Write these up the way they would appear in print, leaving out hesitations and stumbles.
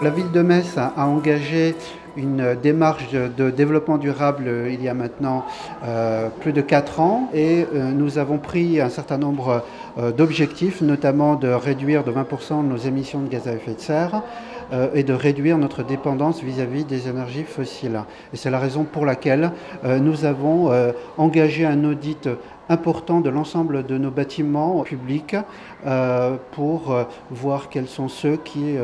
La ville de Metz a engagé une démarche de développement durable il y a maintenant plus de 4 ans et nous avons pris un certain nombre d'objectifs, notamment de réduire de 20% nos émissions de gaz à effet de serre et de réduire notre dépendance vis-à-vis des énergies fossiles. Et c'est la raison pour laquelle nous avons engagé un audit important de l'ensemble de nos bâtiments publics pour voir quels sont ceux qui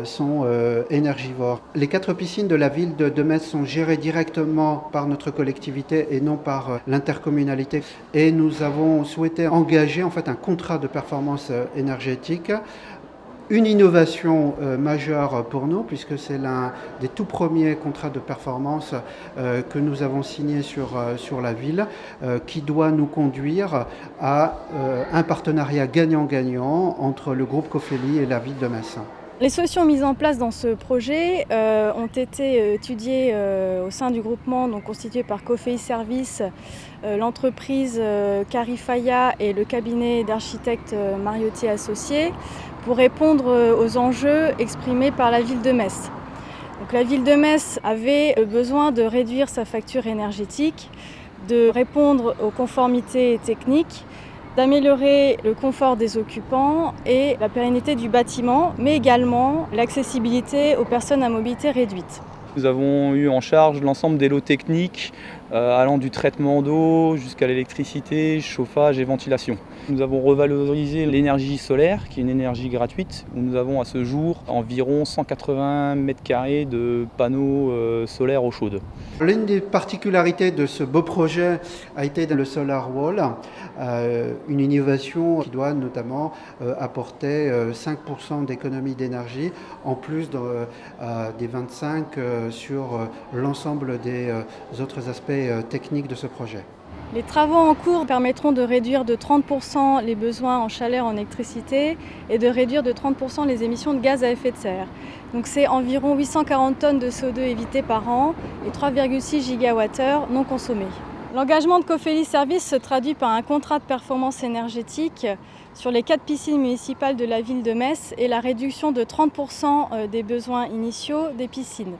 sont énergivores. Les 4 piscines de la ville de Metz sont gérées directement par notre collectivité et non par l'intercommunalité. Et nous avons souhaité engager en fait un contrat de performance énergétique. Une innovation majeure pour nous, puisque c'est l'un des tout premiers contrats de performance que nous avons signé sur la ville, qui doit nous conduire à un partenariat gagnant-gagnant entre le groupe Cofeli et la ville de Metz. Les solutions mises en place dans ce projet ont été étudiées au sein du groupement constitué par Cofeli Services, l'entreprise Carifaya et le cabinet d'architectes Mariotti Associés pour répondre aux enjeux exprimés par la ville de Metz. Donc, la ville de Metz avait besoin de réduire sa facture énergétique, de répondre aux conformités techniques, d'améliorer le confort des occupants et la pérennité du bâtiment, mais également l'accessibilité aux personnes à mobilité réduite. Nous avons eu en charge l'ensemble des lots techniques allant du traitement d'eau jusqu'à l'électricité, chauffage et ventilation. Nous avons revalorisé l'énergie solaire, qui est une énergie gratuite, où nous avons à ce jour environ 180 m² de panneaux solaires eau chaude. L'une des particularités de ce beau projet a été le Solar Wall, une innovation qui doit notamment apporter 5% d'économie d'énergie, en plus des 25% sur l'ensemble des autres aspects techniques de ce projet. Les travaux en cours permettront de réduire de 30% les besoins en chaleur, en électricité et de réduire de 30% les émissions de gaz à effet de serre. Donc c'est environ 840 tonnes de CO2 évitées par an et 3,6 gigawattheures non consommés. L'engagement de Cofeli Services se traduit par un contrat de performance énergétique sur les 4 piscines municipales de la ville de Metz et la réduction de 30% des besoins initiaux des piscines.